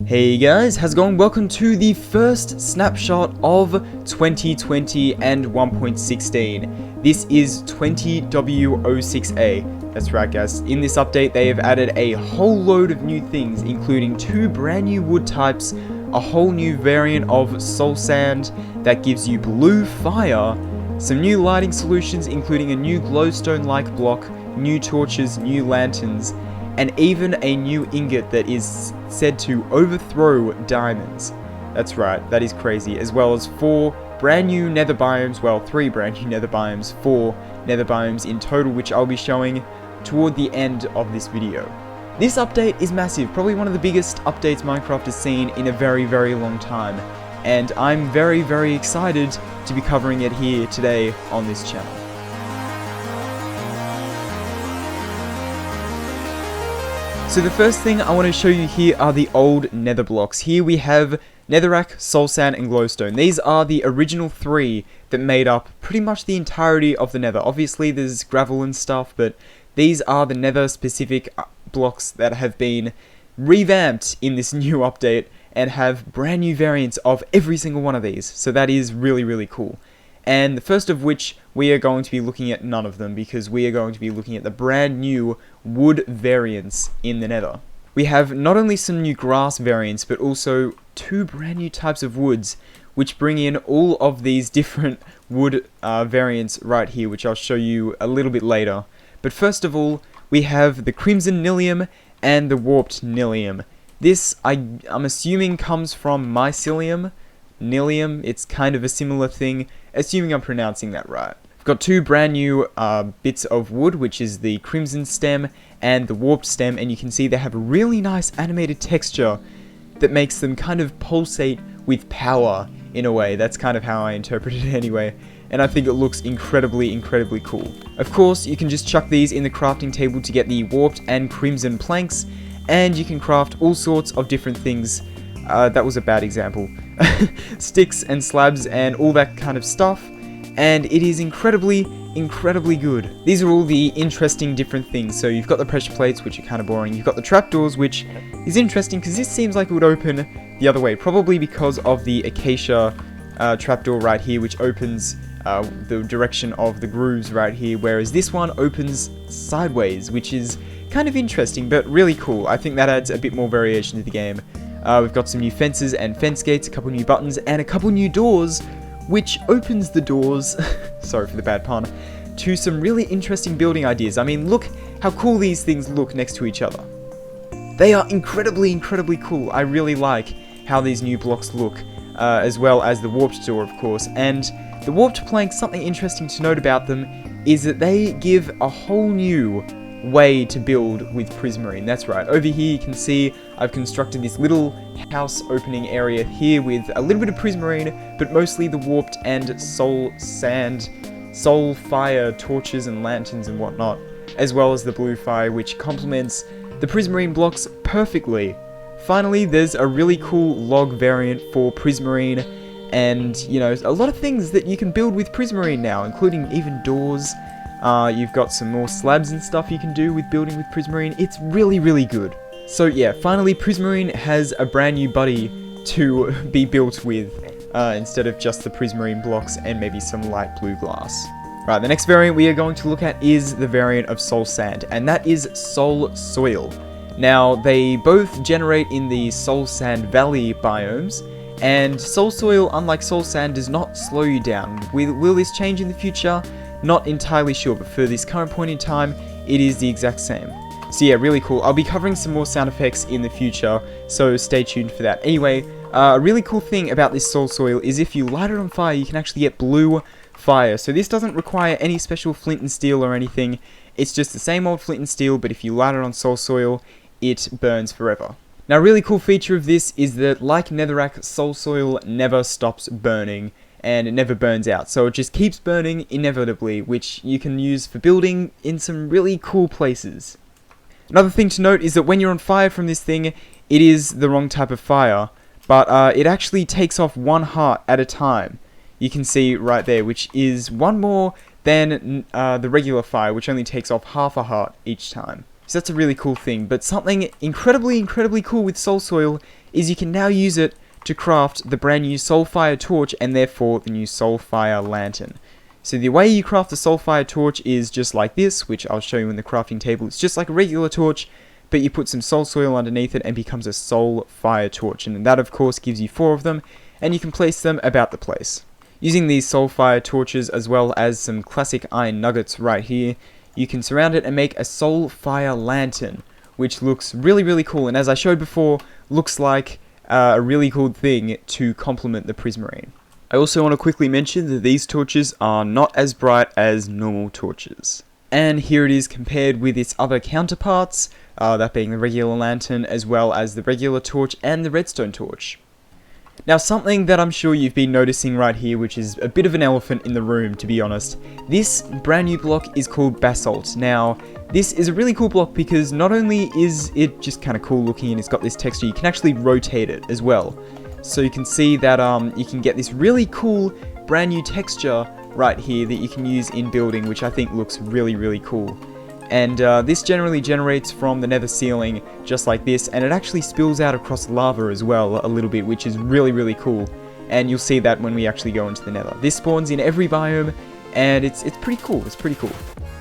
Hey guys, how's it going? Welcome to the first snapshot of 2020 and 1.16. This is 20W06A. That's right guys, in this update they have added a whole load of new things, including 2 brand new wood types, a whole new variant of soul sand that gives you blue fire, some new lighting solutions including a new glowstone-like block, new torches, new lanterns, and even a new ingot that is said to overthrow diamonds. That's right, that is crazy. As well as 4 brand new nether biomes, well 3 brand new nether biomes, 4 nether biomes in total, which I'll be showing toward the end of this video. This update is massive, probably one of the biggest updates Minecraft has seen in a very, very long time. And I'm very, very excited to be covering it here today on this channel. So the first thing I want to show you here are the old nether blocks. Here we have netherrack, soul sand, and glowstone. These are the original 3 that made up pretty much the entirety of the nether. Obviously there's gravel and stuff, but these are the nether specific blocks that have been revamped in this new update and have brand new variants of every single one of these. So that is really, really cool. And the first of which we are going to be looking at none of them, because we are going to be looking at the brand new wood variants in the nether. We have not only some new grass variants, but also 2 brand new types of woods, which bring in all of these different wood variants right here, which I'll show you a little bit later. But first of all, we have the crimson nilium and the warped nilium. This, I'm assuming, comes from mycelium. Nilium, it's kind of a similar thing, assuming I'm pronouncing that right. I've got 2 brand new bits of wood, which is the crimson stem and the warped stem, and you can see they have a really nice animated texture that makes them kind of pulsate with power in a way. That's kind of how I interpret it anyway, and I think it looks incredibly, incredibly cool. Of course, you can just chuck these in the crafting table to get the warped and crimson planks, and you can craft all sorts of different things. That was a bad example. Sticks and slabs and all that kind of stuff, and it is incredibly, incredibly good. These are all the interesting different things. So you've got the pressure plates, which are kind of boring. You've got the trapdoors, which is interesting because this seems like it would open the other way, probably because of the acacia trapdoor right here, which opens the direction of the grooves right here, whereas this one opens sideways, which is kind of interesting but really cool. I think that adds a bit more variation to the game. We've got some new fences and fence gates, a couple new buttons, and a couple new doors, which opens the doors, sorry for the bad pun, to some really interesting building ideas. I mean, look how cool these things look next to each other. They are incredibly, incredibly cool. I really like how these new blocks look, as well as the warped door, of course. And the warped planks, something interesting to note about them is that they give a whole new way to build with prismarine. That's right, over here you can see I've constructed this little house opening area here with a little bit of prismarine, but mostly the warped and soul sand, soul fire torches and lanterns and whatnot, as well as the blue fire, which complements the prismarine blocks perfectly. Finally, there's a really cool log variant for prismarine, and you know, a lot of things that you can build with prismarine now, including even doors. You've got some more slabs and stuff you can do with building with prismarine. It's really, really good. So yeah, finally prismarine has a brand new buddy to be built with, instead of just the prismarine blocks and maybe some light blue glass. Right, the next variant we are going to look at is the variant of soul sand, and that is soul soil. Now, they both generate in the soul sand valley biomes, and soul soil, unlike soul sand, does not slow you down. Will this change in the future? Not entirely sure, but for this current point in time, it is the exact same. So yeah, really cool. I'll be covering some more sound effects in the future, so stay tuned for that. Anyway, a really cool thing about this soul soil is if you light it on fire, you can actually get blue fire. So this doesn't require any special flint and steel or anything. It's just the same old flint and steel, but if you light it on soul soil, it burns forever. Now, a really cool feature of this is that, like netherrack, soul soil never stops burning, and it never burns out, so it just keeps burning inevitably, which you can use for building in some really cool places. Another thing to note is that when you're on fire from this thing, it is the wrong type of fire, but it actually takes off 1 heart at a time. You can see right there, which is 1 more than the regular fire, which only takes off half a heart each time. So that's a really cool thing. But something incredibly cool with soul soil is you can now use it to craft the brand new Soulfire torch and therefore the new Soulfire lantern. So the way you craft the Soulfire torch is just like this, which I'll show you in the crafting table. It's just like a regular torch, but you put some soul soil underneath it and becomes a Soulfire torch. And that of course gives you 4 of them, and you can place them about the place. Using these Soulfire torches as well as some classic iron nuggets right here, you can surround it and make a Soulfire lantern, which looks really cool, and as I showed before, looks like a really cool thing to complement the Prismarine. I also want to quickly mention that these torches are not as bright as normal torches. And here it is compared with its other counterparts, that being the regular lantern as well as the regular torch and the redstone torch. Now something that I'm sure you've been noticing right here, which is a bit of an elephant in the room to be honest, this brand new block is called Basalt. Now this is a really cool block because not only is it just kind of cool looking and it's got this texture, you can actually rotate it as well. So you can see that you can get this really cool brand new texture right here that you can use in building, which I think looks really cool. And this generally generates from the nether ceiling just like this, and it actually spills out across lava as well a little bit, which is really cool. And you'll see that when we actually go into the nether. This spawns in every biome, and it's pretty cool. It's pretty cool.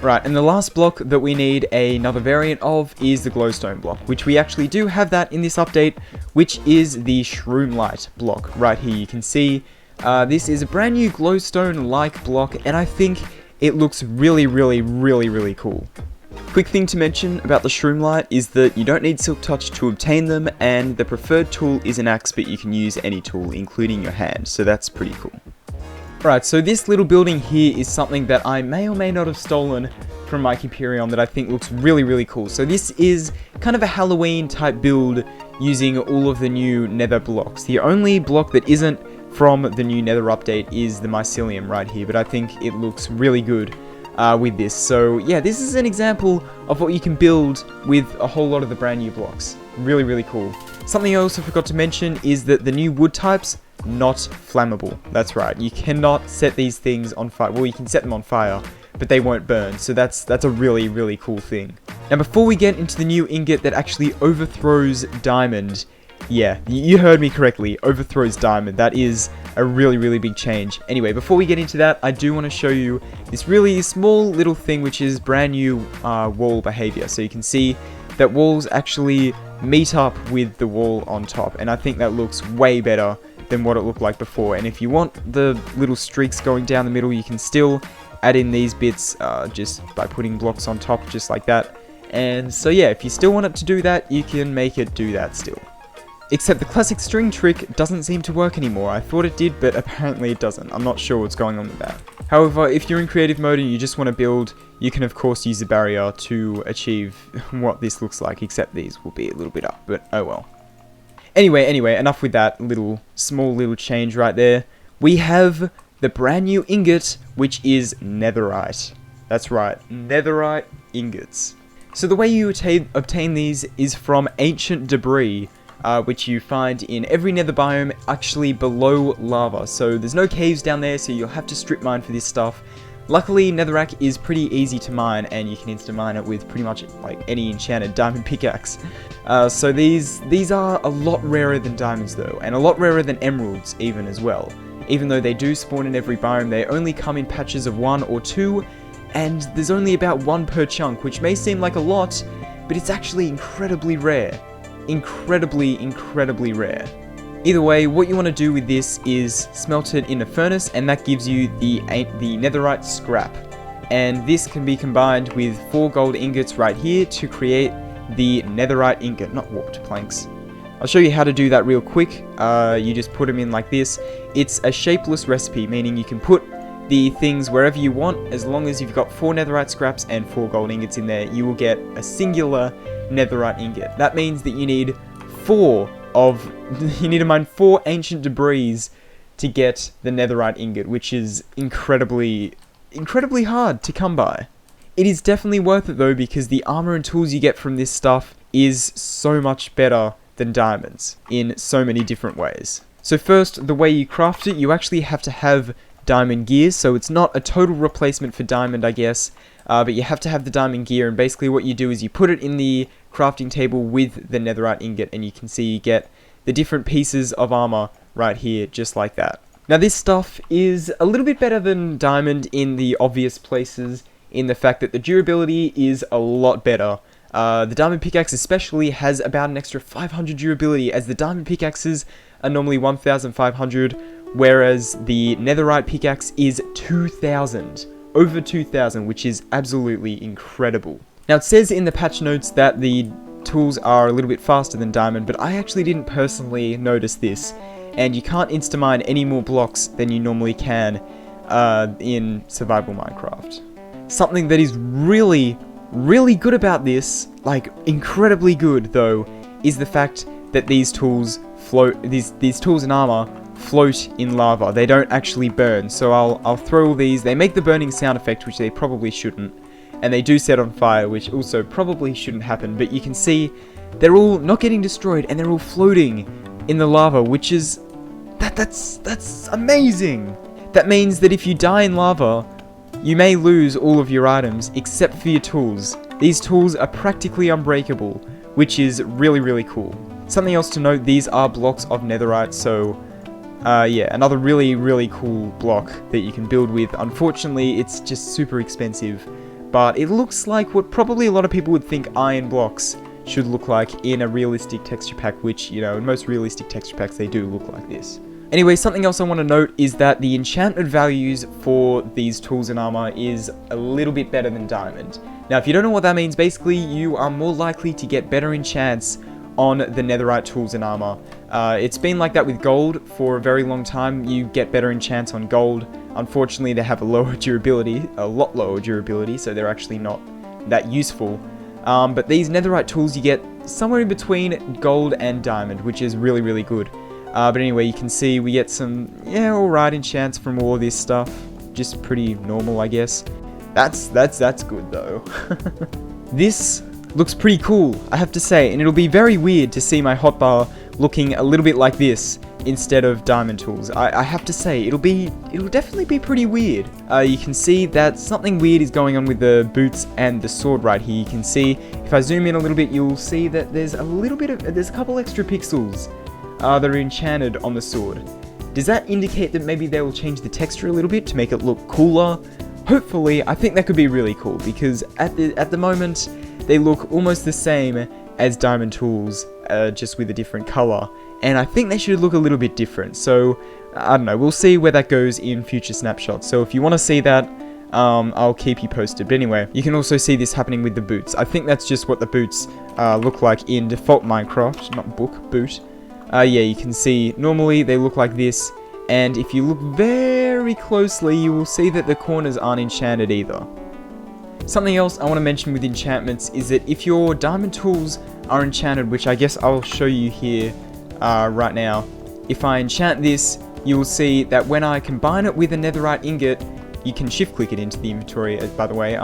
Right, and the last block that we need another variant of is the Glowstone Block, which we actually do have that in this update, which is the Shroom Light block right here. You can see this is a brand new glowstone-like block, and I think it looks really cool. Quick thing to mention about the Shroom Light is that you don't need Silk Touch to obtain them, and the preferred tool is an axe, but you can use any tool, including your hand, so that's pretty cool. Right, so this little building here is something that I may or may not have stolen from my Hyperion that I think looks really cool. So this is kind of a Halloween type build using all of the new Nether blocks. The only block that isn't from the new Nether update is the Mycelium right here, but I think it looks really good with this. So yeah, this is an example of what you can build with a whole lot of the brand new blocks. Really cool. Something I also forgot to mention is that the new wood types, not flammable. That's right, you cannot set these things on fire. Well, you can set them on fire, but they won't burn, so that's a really cool thing. Now before we get into the new ingot that actually overthrows diamond, yeah, you heard me correctly, overthrows diamond. That is a really big change. Anyway, before we get into that, I do want to show you this really small little thing which is brand new wall behavior. So you can see that walls actually meet up with the wall on top, and I think that looks way better than what it looked like before. And if you want the little streaks going down the middle, you can still add in these bits just by putting blocks on top just like that. And so yeah, if you still want it to do that, you can make it do that still. Except the classic string trick doesn't seem to work anymore. I thought it did, but apparently it doesn't. I'm not sure what's going on with that. However, if you're in creative mode and you just want to build, you can of course use the barrier to achieve what this looks like, except these will be a little bit up, but oh well. Anyway, enough with that small little change right there. We have the brand new ingot, which is netherite. That's right, netherite ingots. So the way you obtain these is from ancient debris, which you find in every nether biome, actually below lava. So there's no caves down there, so you'll have to strip mine for this stuff. Luckily, netherrack is pretty easy to mine, and you can insta-mine it with pretty much like any enchanted diamond pickaxe. So these are a lot rarer than diamonds though, and a lot rarer than emeralds even as well. Even though they do spawn in every biome, they only come in patches of 1 or 2, and there's only about 1 per chunk, which may seem like a lot, but it's actually incredibly rare. Incredibly rare. Either way, what you want to do with this is smelt it in a furnace, and that gives you the netherite scrap. And this can be combined with 4 gold ingots right here to create the netherite ingot, not warped planks. I'll show you how to do that real quick. You just put them in like this. It's a shapeless recipe, meaning you can put the things wherever you want. As long as you've got 4 netherite scraps and 4 gold ingots in there, you will get a singular netherite ingot. That means that you need you need to mine 4 ancient debris to get the netherite ingot, which is incredibly hard to come by. It is definitely worth it though, because the armor and tools you get from this stuff is so much better than diamonds in so many different ways. So first, the way you craft it, you actually have to have diamond gear, so it's not a total replacement for diamond, I guess, but you have to have the diamond gear, and basically what you do is you put it in the crafting table with the netherite ingot, and you can see you get the different pieces of armor right here, just like that. Now this stuff is a little bit better than diamond in the obvious places, in the fact that the durability is a lot better. The diamond pickaxe especially has about an extra 500 durability, as the diamond pickaxes are normally 1500, whereas the netherite pickaxe is 2000. Over 2000, which is absolutely incredible. Now it says in the patch notes that the tools are a little bit faster than diamond, but I actually didn't personally notice this, and you can't insta-mine any more blocks than you normally can in survival Minecraft. Something that is really good about this, like incredibly good though, is the fact that these tools float, these tools and armor float in lava. They don't actually burn, so I'll throw all these. They make the burning sound effect, which they probably shouldn't, and they do set on fire, which also probably shouldn't happen, but you can see they're all not getting destroyed, and they're all floating in the lava, which is that's amazing. That means that if you die in lava, you may lose all of your items except for your tools. These tools are practically unbreakable, which is really cool. Something else to note, these are blocks of netherite, so yeah, another really cool block that you can build with. Unfortunately, it's just super expensive, but it looks like what probably a lot of people would think iron blocks should look like in a realistic texture pack, which, you know, in most realistic texture packs they do look like this. Anyway, something else I want to note is that the enchantment values for these tools and armor is a little bit better than diamond. Now, if you don't know what that means, basically you are more likely to get better enchants on the netherite tools and armor. It's been like that with gold for a very long time. You get better enchants on gold. Unfortunately, they have a lower durability, a lot lower durability, so they're actually not that useful. But these netherite tools you get somewhere in between gold and diamond, which is really good. But anyway, you can see we get some, yeah, alright enchants from all of this stuff. Just pretty normal, I guess. That's good though. This looks pretty cool, I have to say, and it'll be very weird to see my hotbar looking a little bit like this instead of diamond tools. I have to say, it'll definitely be pretty weird. You can see that something weird is going on with the boots and the sword right here. You can see, if I zoom in a little bit, you'll see that there's a couple extra pixels that are enchanted on the sword. Does that indicate that maybe they will change the texture a little bit to make it look cooler? Hopefully. I think that could be really cool, because at the moment they look almost the same as diamond tools, just with a different color, and I think they should look a little bit different. So I don't know, we'll see where that goes in future snapshots. So if you want to see that, I'll keep you posted. But anyway, you can also see this happening with the boots. I think that's just what the boots look like in default Minecraft, not boot. Yeah, you can see normally they look like this, and if you look very closely, you will see that the corners aren't enchanted either. Something else I want to mention with enchantments is that if your diamond tools are enchanted, which I guess I'll show you here right now, if I enchant this, you will see that when I combine it with a netherite ingot, you can shift click it into the inventory, by the way,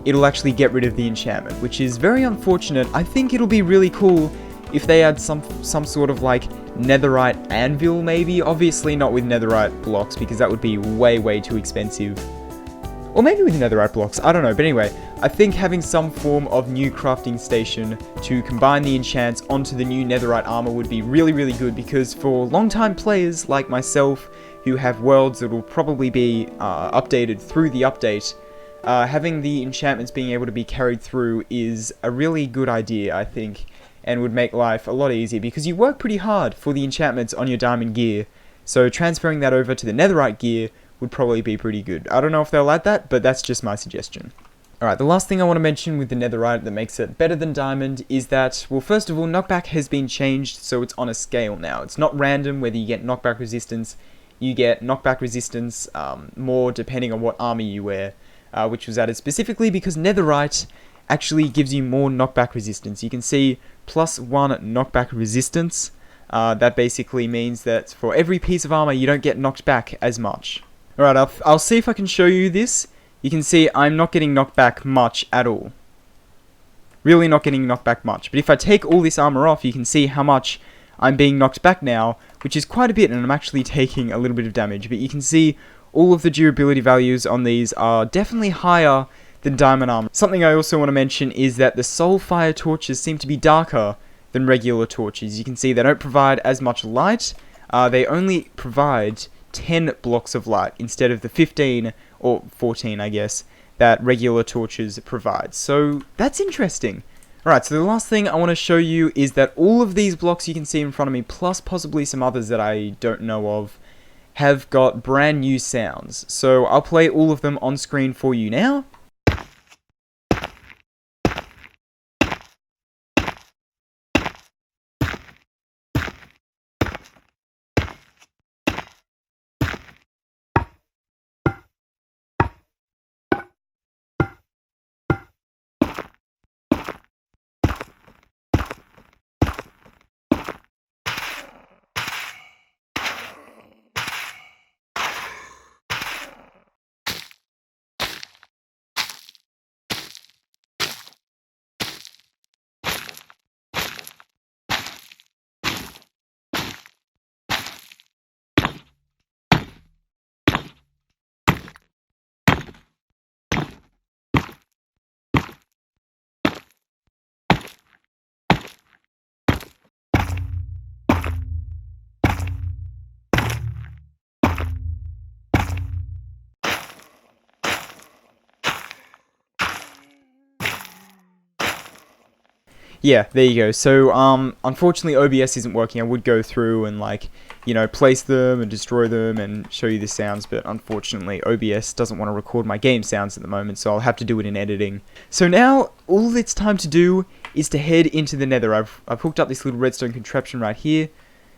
it'll actually get rid of the enchantment, which is very unfortunate. I think it'll be really cool if they add some sort of like netherite anvil, maybe. Obviously not with netherite blocks, because that would be way too expensive. Or maybe with netherite blocks, I don't know. But anyway, I think having some form of new crafting station to combine the enchants onto the new netherite armor would be really good, because for long-time players like myself who have worlds that will probably be updated through the update, having the enchantments being able to be carried through is a really good idea, I think, and would make life a lot easier, because you work pretty hard for the enchantments on your diamond gear, so transferring that over to the netherite gear would probably be pretty good. I don't know if they'll add that, but that's just my suggestion. Alright, the last thing I want to mention with the netherite that makes it better than diamond is that, well, first of all, knockback has been changed, so it's on a scale now. It's not random whether you get knockback resistance. You get knockback resistance more depending on what armor you wear, which was added specifically because netherite actually gives you more knockback resistance. You can see +1 knockback resistance. That basically means that for every piece of armor you don't get knocked back as much. Alright, I'll see if I can show you this. You can see I'm not getting knocked back much at all. Really not getting knocked back much. But if I take all this armor off, you can see how much I'm being knocked back now, which is quite a bit, and I'm actually taking a little bit of damage. But you can see all of the durability values on these are definitely higher than diamond armor. Something I also want to mention is that the soul fire torches seem to be darker than regular torches. You can see they don't provide as much light. They only provide 10 blocks of light instead of the 15 or 14, I guess, that regular torches provide. So that's interesting. Alright, so the last thing I want to show you is that all of these blocks you can see in front of me, plus possibly some others that I don't know of, have got brand new sounds. So I'll play all of them on screen for you now. Yeah, there you go. So, unfortunately OBS isn't working. I would go through and, like, you know, place them and destroy them and show you the sounds, but unfortunately OBS doesn't want to record my game sounds at the moment, so I'll have to do it in editing. So now, all it's time to do is to head into the Nether. I've hooked up this little redstone contraption right here,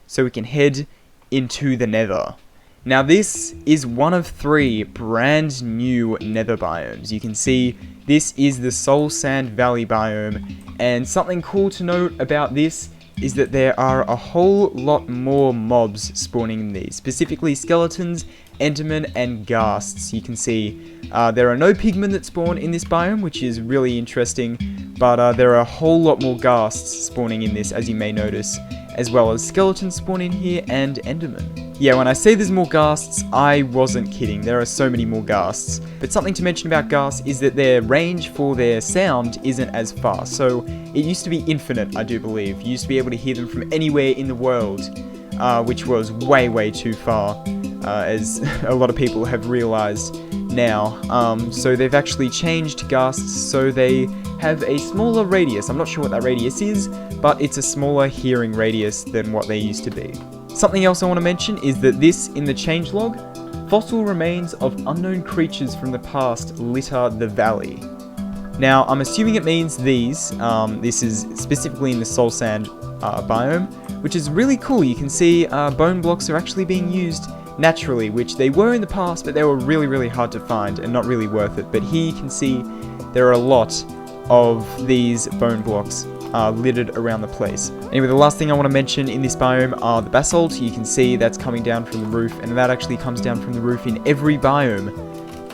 so we can head into the Nether. Now this is one of 3 brand new Nether biomes. You can see this is the Soul Sand Valley biome, and something cool to note about this is that there are a whole lot more mobs spawning in these, specifically skeletons, endermen, and ghasts. You can see there are no pigmen that spawn in this biome, which is really interesting, but there are a whole lot more ghasts spawning in this, as you may notice, as well as skeletons spawn in here and endermen. Yeah, when I say there's more ghasts, I wasn't kidding. There are so many more ghasts. But something to mention about ghasts is that their range for their sound isn't as fast. So it used to be infinite, I do believe. You used to be able to hear them from anywhere in the world, which was way, way too far, as a lot of people have realized now. So they've actually changed ghasts so they have a smaller radius. I'm not sure what that radius is, but it's a smaller hearing radius than what they used to be. Something else I want to mention is that this, in the changelog, fossil remains of unknown creatures from the past litter the valley. Now, I'm assuming it means these. This is specifically in the Soul Sand biome, which is really cool. You can see bone blocks are actually being used naturally, which they were in the past, but they were really, really hard to find and not really worth it. But here you can see there are a lot of these bone blocks littered around the place. Anyway, the last thing I want to mention in this biome are the basalt. You can see that's coming down from the roof, and that actually comes down from the roof in every biome.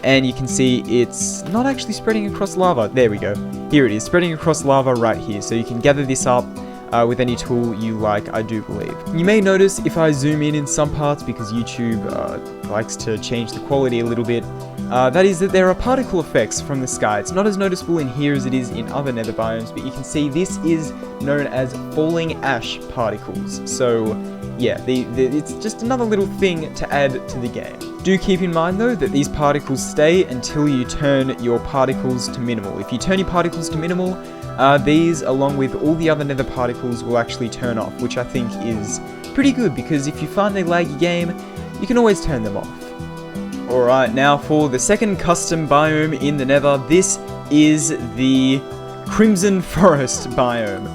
And you can see it's not actually spreading across lava. There we go. Here it is, spreading across lava right here. So you can gather this up with any tool you like, I do believe. You may notice if I zoom in some parts, because YouTube likes to change the quality a little bit, that is that there are particle effects from the sky. It's not as noticeable in here as it is in other nether biomes, but you can see this is known as falling ash particles. So yeah, it's just another little thing to add to the game. Do keep in mind though that these particles stay until you turn your particles to minimal. If you turn your particles to minimal, these along with all the other nether particles will actually turn off, which I think is pretty good, because if you find they lag your game, you can always turn them off. Alright, now for the second custom biome in the Nether, this is the Crimson Forest biome.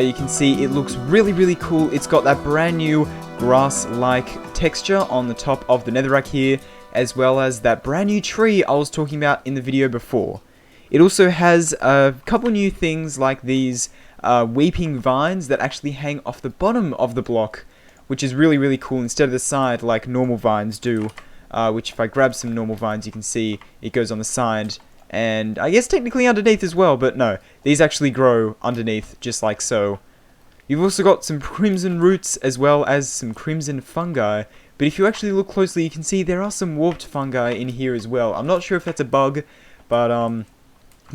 You can see it looks really, really cool. It's got that brand new grass-like texture on the top of the netherrack here, as well as that brand new tree I was talking about in the video before. It also has a couple new things like these weeping vines that actually hang off the bottom of the block, which is really, really cool, instead of the side like normal vines do. Which if I grab some normal vines, you can see it goes on the side, and I guess technically underneath as well, but no, these actually grow underneath just like so. You've also got some crimson roots as well as some crimson fungi, but if you actually look closely, you can see there are some warped fungi in here as well. I'm not sure if that's a bug, but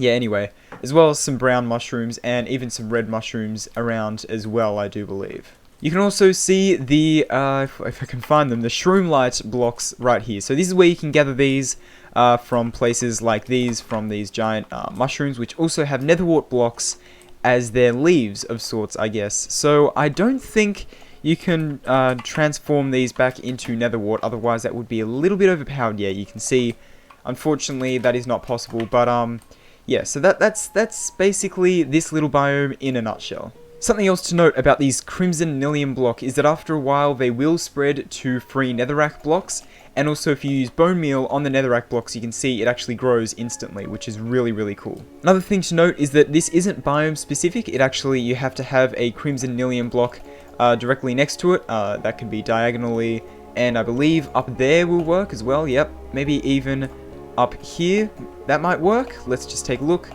Yeah, anyway, as well as some brown mushrooms and even some red mushrooms around as well, I do believe. You can also see the, if I can find them, the shroomlight blocks right here. So this is where you can gather these from places like these, from these giant mushrooms, which also have netherwort blocks as their leaves of sorts, I guess. So I don't think you can transform these back into netherwort, otherwise that would be a little bit overpowered. Yeah, you can see, unfortunately, that is not possible, but yeah, so that's basically this little biome in a nutshell. Something else to note about these Crimson Nilium block is that after a while they will spread to free netherrack blocks, and also if you use bone meal on the netherrack blocks, you can see it actually grows instantly, which is really, really cool. Another thing to note is that this isn't biome specific. It actually, you have to have a Crimson Nilium block directly next to it. That can be diagonally, and I believe up there will work as well. Yep, maybe even up here, that might work. Let's just take a look.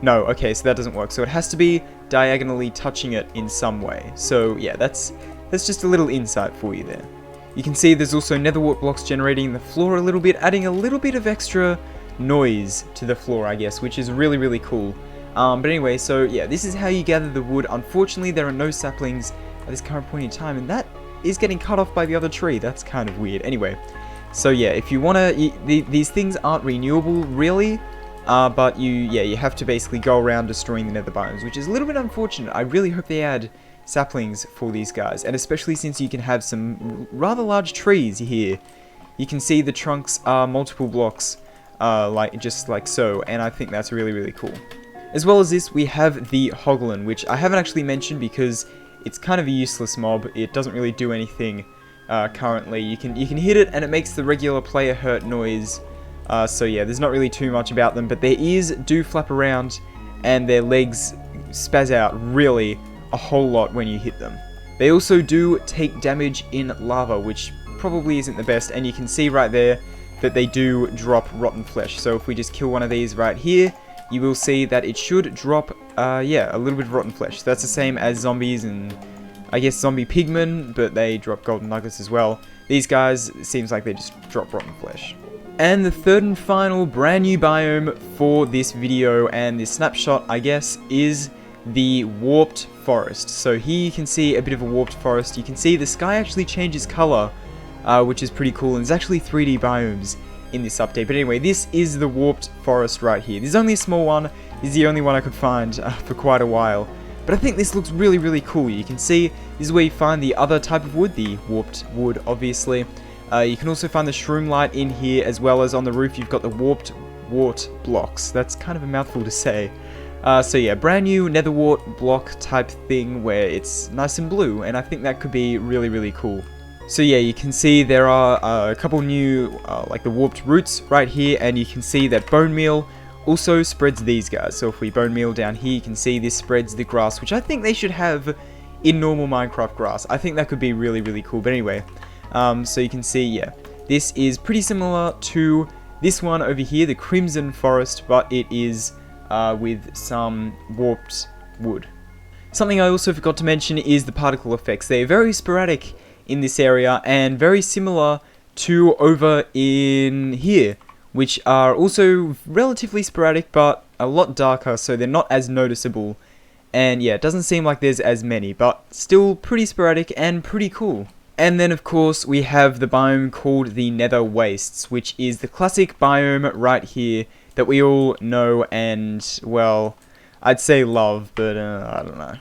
No, okay, so that doesn't work. So it has to be diagonally touching it in some way. So yeah, that's just a little insight for you there. You can see there's also netherwort blocks generating the floor a little bit, adding a little bit of extra noise to the floor, I guess, which is really, really cool. But anyway, so yeah, this is how you gather the wood. Unfortunately, there are no saplings at this current point in time, and that is getting cut off by the other tree. That's kind of weird. Anyway, so yeah, if you want to, these things aren't renewable, really. But you have to basically go around destroying the nether biomes, which is a little bit unfortunate. I really hope they add saplings for these guys, and especially since you can have some rather large trees here. You can see the trunks are multiple blocks, just like so, and I think that's really, really cool. As well as this, we have the Hoglin, which I haven't actually mentioned because it's kind of a useless mob. It doesn't really do anything currently. You can hit it, and it makes the regular player hurt noise. So yeah, there's not really too much about them, but their ears do flap around, and their legs spaz out really a whole lot when you hit them. They also do take damage in lava, which probably isn't the best, and you can see right there that they do drop rotten flesh. So if we just kill one of these right here, you will see that it should drop, yeah, a little bit of rotten flesh. So that's the same as zombies and, I guess, zombie pigmen, but they drop golden nuggets as well. These guys, it seems like they just drop rotten flesh. And the third and final brand new biome for this video and this snapshot, I guess, is the warped forest. So here you can see a bit of a warped forest. You can see the sky actually changes color, which is pretty cool, and there's actually 3D biomes in this update. But anyway, this is the warped forest right here. This is only a small one. This is the only one I could find for quite a while. But I think this looks really, really cool. You can see this is where you find the other type of wood, the warped wood, obviously. You can also find the shroomlight in here, as well as on the roof you've got the warped wart blocks. That's kind of a mouthful to say. So yeah, brand new netherwort block type thing where it's nice and blue, and I think that could be really, really cool. So yeah, you can see there are a couple new, like the warped roots right here, and you can see that bone meal also spreads these guys. So if we bone meal down here, you can see this spreads the grass, which I think they should have in normal Minecraft grass. I think that could be really, really cool. But anyway, so you can see, yeah, this is pretty similar to this one over here, the Crimson Forest, but it is with some warped wood. Something I also forgot to mention is the particle effects. They're very sporadic in this area and very similar to over in here, which are also relatively sporadic but a lot darker, so they're not as noticeable. And yeah, it doesn't seem like there's as many, but still pretty sporadic and pretty cool. And then of course we have the biome called the Nether Wastes, which is the classic biome right here that we all know and, well, I'd say love, but I don't know.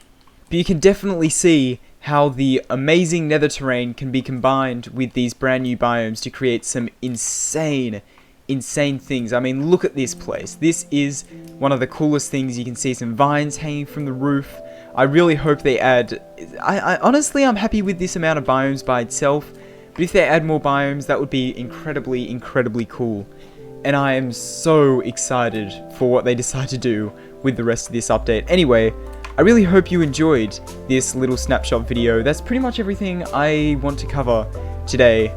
But you can definitely see how the amazing nether terrain can be combined with these brand new biomes to create some insane things. I mean, look at this place. This is one of the coolest things. You can see some vines hanging from the roof. I really hope they add... honestly, I'm happy with this amount of biomes by itself, but if they add more biomes, that would be incredibly cool. And I am so excited for what they decide to do with the rest of this update. Anyway, I really hope you enjoyed this little snapshot video. That's pretty much everything I want to cover today.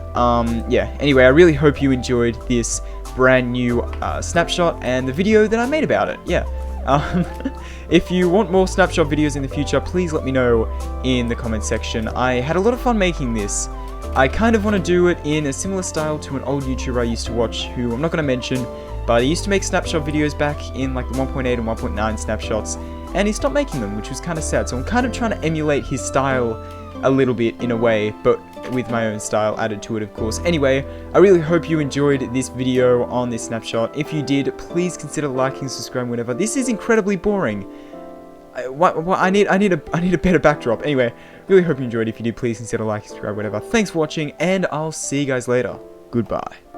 Yeah, anyway, I really hope you enjoyed this brand new snapshot and the video that I made about it. Yeah. If you want more snapshot videos in the future, please let me know in the comment section. I had a lot of fun making this. I kind of want to do it in a similar style to an old YouTuber I used to watch, who I'm not going to mention, But he used to make snapshot videos back in like the 1.8 and 1.9 snapshots, and he stopped making them, which was kind of sad. So I'm kind of trying to emulate his style a little bit in a way, but with my own style added to it, of course. Anyway, I really hope you enjoyed this video on this snapshot. If you did, please consider liking, subscribing, whatever. This is incredibly boring. I need a better backdrop. Anyway, really hope you enjoyed. If you did, please consider liking, subscribe, whatever. Thanks for watching, and I'll see you guys later. Goodbye.